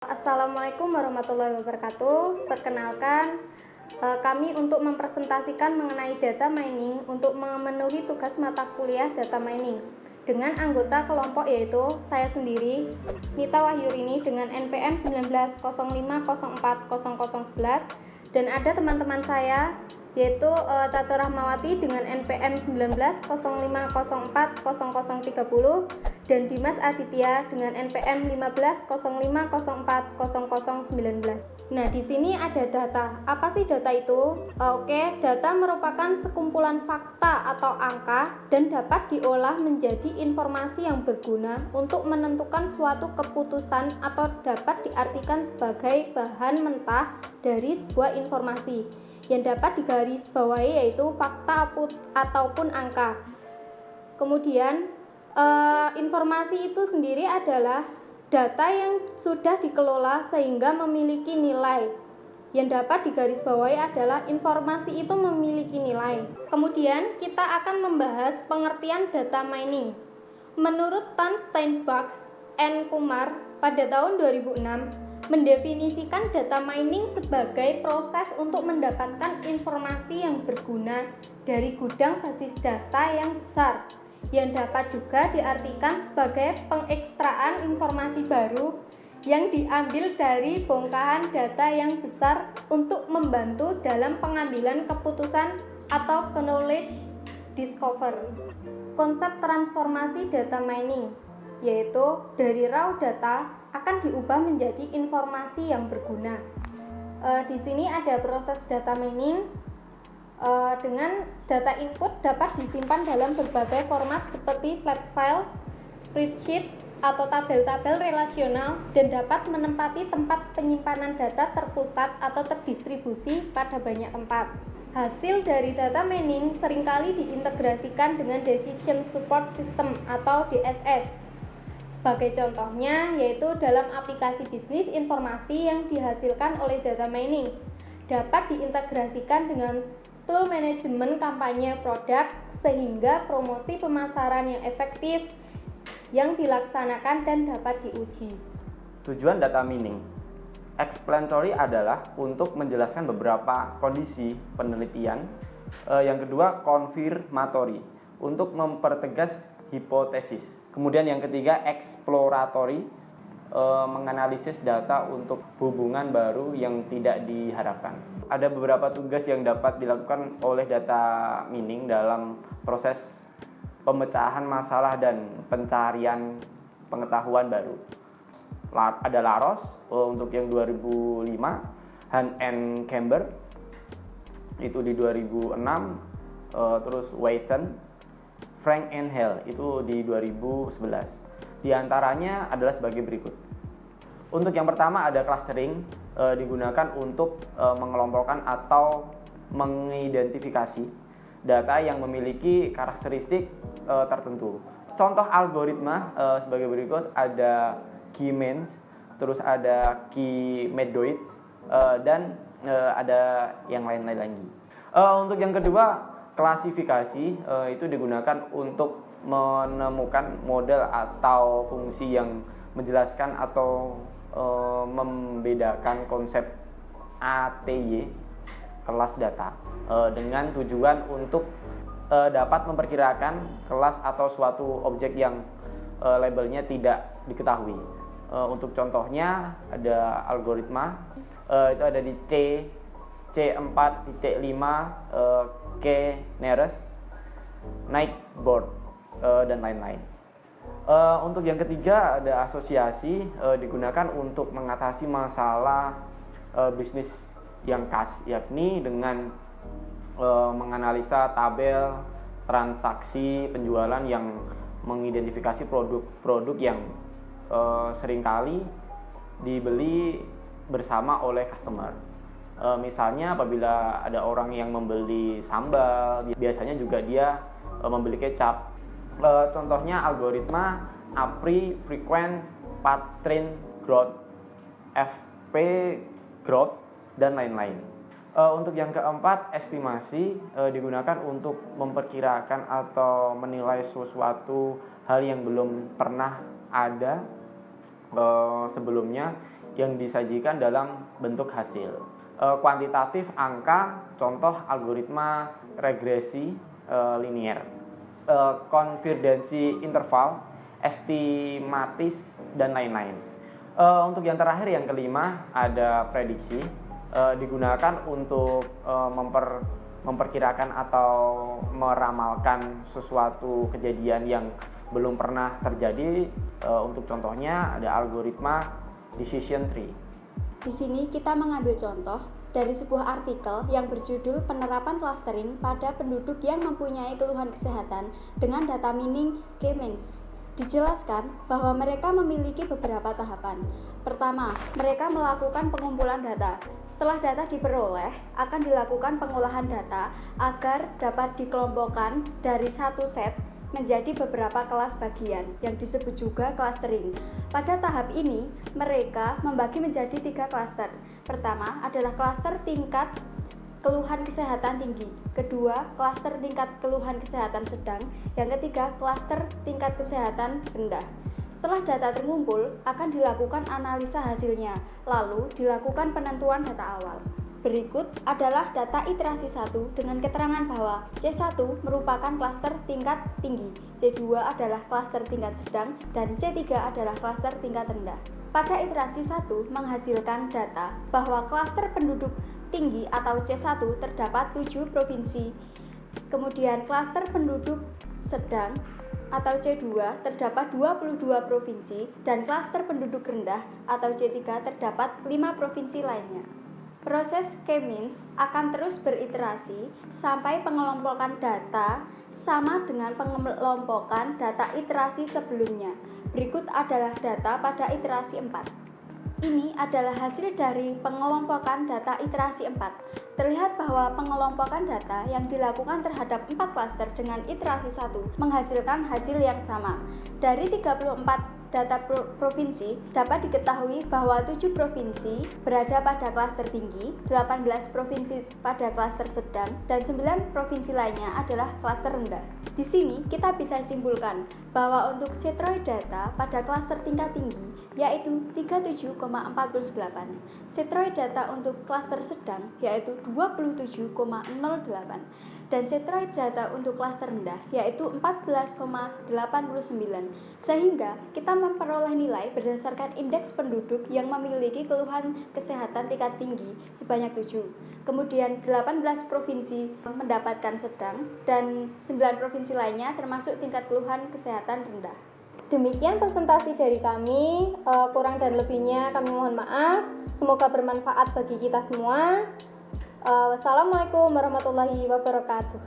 Assalamualaikum warahmatullahi wabarakatuh. Perkenalkan, kami untuk mempresentasikan mengenai data mining untuk memenuhi tugas mata kuliah data mining dengan anggota kelompok yaitu saya sendiri, Nita Wahyurini dengan NPM 1905040011 dan ada teman-teman saya yaitu Catur Rahmawati dengan NPM 1905040030 dan Dimas Aditya dengan NPM 1505040019. Nah, di sini ada data. Apa sih data itu? Data merupakan sekumpulan fakta atau angka dan dapat diolah menjadi informasi yang berguna untuk menentukan suatu keputusan atau dapat diartikan sebagai bahan mentah dari sebuah informasi yang dapat digarisbawahi yaitu fakta ataupun angka. Kemudian informasi itu sendiri adalah data yang sudah dikelola sehingga memiliki nilai. Yang dapat digarisbawahi adalah informasi itu memiliki nilai. Kemudian kita akan membahas pengertian data mining. Menurut Tan Steinbach and Kumar pada tahun 2006 mendefinisikan data mining sebagai proses untuk mendapatkan informasi yang berguna dari gudang basis data yang besar, yang dapat juga diartikan sebagai pengekstraan informasi baru yang diambil dari bongkahan data yang besar untuk membantu dalam pengambilan keputusan atau knowledge discovery. Konsep transformasi data mining yaitu dari raw data akan diubah menjadi informasi yang berguna. Di sini ada proses data mining. Dengan data input dapat disimpan dalam berbagai format seperti flat file, spreadsheet, atau tabel-tabel relasional dan dapat menempati tempat penyimpanan data terpusat atau terdistribusi pada banyak tempat. Hasil dari data mining seringkali diintegrasikan dengan Decision Support System atau DSS. Sebagai contohnya yaitu dalam aplikasi bisnis informasi yang dihasilkan oleh data mining dapat diintegrasikan dengan tool manajemen kampanye produk sehingga promosi pemasaran yang efektif yang dilaksanakan dan dapat diuji. Tujuan data mining explanatory adalah untuk menjelaskan beberapa kondisi penelitian. Yang kedua confirmatory untuk mempertegas hipotesis. Kemudian yang ketiga exploratory menganalisis data untuk hubungan baru yang tidak diharapkan. Ada beberapa tugas yang dapat dilakukan oleh data mining dalam proses pemecahan masalah dan pencarian pengetahuan baru. Ada LAROS untuk yang 2005, Han and Camber itu di 2006, terus Wheaton, Frank and Hale itu di 2011. Di antaranya adalah sebagai berikut. Untuk yang pertama ada clustering, digunakan untuk mengelompokkan atau mengidentifikasi data yang memiliki karakteristik tertentu. Contoh algoritma sebagai berikut ada K-means, terus ada K-medoids, dan ada yang lain-lain lagi. Untuk yang kedua klasifikasi itu digunakan untuk menemukan model atau fungsi yang menjelaskan atau membedakan konsep ATY kelas data dengan tujuan untuk dapat memperkirakan kelas atau suatu objek yang labelnya tidak diketahui. Untuk contohnya ada algoritma itu ada di C4.5 K-nearest, Nightboard, dan lain-lain. Untuk yang ketiga ada asosiasi, digunakan untuk mengatasi masalah bisnis yang khas, yakni dengan menganalisa tabel transaksi penjualan yang mengidentifikasi produk-produk yang seringkali dibeli bersama oleh customer. Misalnya apabila ada orang yang membeli sambal, biasanya juga dia membeli kecap. Contohnya algoritma APRI Frequent Pattern Growth, FP Growth, dan lain-lain. Untuk yang keempat, estimasi digunakan untuk memperkirakan atau menilai sesuatu hal yang belum pernah ada sebelumnya yang disajikan dalam bentuk hasil. Kuantitatif angka, contoh algoritma regresi linier. Konfidensi interval, estimatis, dan lain-lain. Untuk yang terakhir, yang kelima, ada prediksi. Digunakan untuk memperkirakan atau meramalkan sesuatu kejadian yang belum pernah terjadi. Untuk contohnya ada algoritma decision tree. Di sini kita mengambil contoh dari sebuah artikel yang berjudul Penerapan Clustering pada penduduk yang mempunyai keluhan kesehatan dengan data mining K-means. Dijelaskan bahwa mereka memiliki beberapa tahapan. Pertama, mereka melakukan pengumpulan data. Setelah data diperoleh, akan dilakukan pengolahan data agar dapat dikelompokkan dari satu set menjadi beberapa kelas bagian yang disebut juga clustering. Pada tahap ini, mereka membagi menjadi 3 klaster. Pertama adalah klaster tingkat keluhan kesehatan tinggi, kedua klaster tingkat keluhan kesehatan sedang, yang ketiga klaster tingkat kesehatan rendah. Setelah data terkumpul, akan dilakukan analisa hasilnya, lalu dilakukan penentuan data awal. Berikut adalah data iterasi 1 dengan keterangan bahwa C1 merupakan klaster tingkat tinggi, C2 adalah klaster tingkat sedang, dan C3 adalah klaster tingkat rendah. Pada iterasi 1 menghasilkan data bahwa klaster penduduk tinggi atau C1 terdapat 7 provinsi. Kemudian klaster penduduk sedang atau C2 terdapat 22 provinsi, dan klaster penduduk rendah atau C3 terdapat 5 provinsi lainnya. Proses K-means akan terus beriterasi sampai pengelompokan data sama dengan pengelompokan data iterasi sebelumnya. Berikut adalah data pada iterasi 4. Ini adalah hasil dari pengelompokan data iterasi 4. Terlihat bahwa pengelompokan data yang dilakukan terhadap 4 klaster dengan iterasi 1 menghasilkan hasil yang sama. Dari 34 data provinsi, dapat diketahui bahwa 7 provinsi berada pada klaster tinggi, 18 provinsi pada klaster sedang, dan 9 provinsi lainnya adalah klaster rendah. Di sini kita bisa simpulkan bahwa untuk setroid data pada klaster tingkat tinggi yaitu 37,48, setroid data untuk klaster sedang yaitu 27,08, dan setroid data untuk klaster rendah yaitu 14,89, sehingga kita memperoleh nilai berdasarkan indeks penduduk yang memiliki keluhan kesehatan tingkat tinggi sebanyak 7. Kemudian 18 provinsi mendapatkan sedang dan 9 provinsi lainnya termasuk tingkat keluhan kesehatan rendah. Demikian presentasi dari kami, kurang dan lebihnya kami mohon maaf. Semoga bermanfaat bagi kita semua. Wassalamualaikum warahmatullahi wabarakatuh.